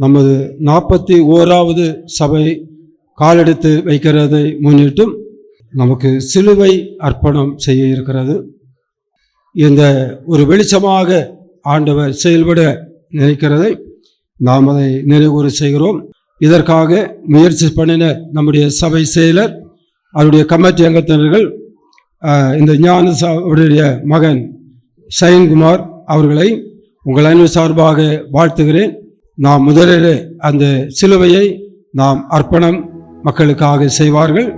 நமது 41வது சபை காலெடுத்து வைக்கிறதை முன்னிட்டும் நமக்கு சிலுவை அர்ப்பணம் செய்ய இருக்கிறது. இந்த ஒரு வெளிச்சமாக ஆண்டவர் செயல்பட நினைக்கிறதை நாம் அதை நினைவுறு செய்கிறோம். இதற்காக முயற்சி பண்ணின நம்முடைய சபை செயலர், அவருடைய கமிட்டி அங்கத்தினர்கள், இந்த ஞானசாவுடைய மகன் சயன்குமார் அவர்களை உங்கள் அன்பு சார்பாக வாழ்த்துகிறேன். நாம் முதலில் அந்த சிலுவையை நாம் அர்ப்பணம் மக்களுக்காக செய்வார்கள்.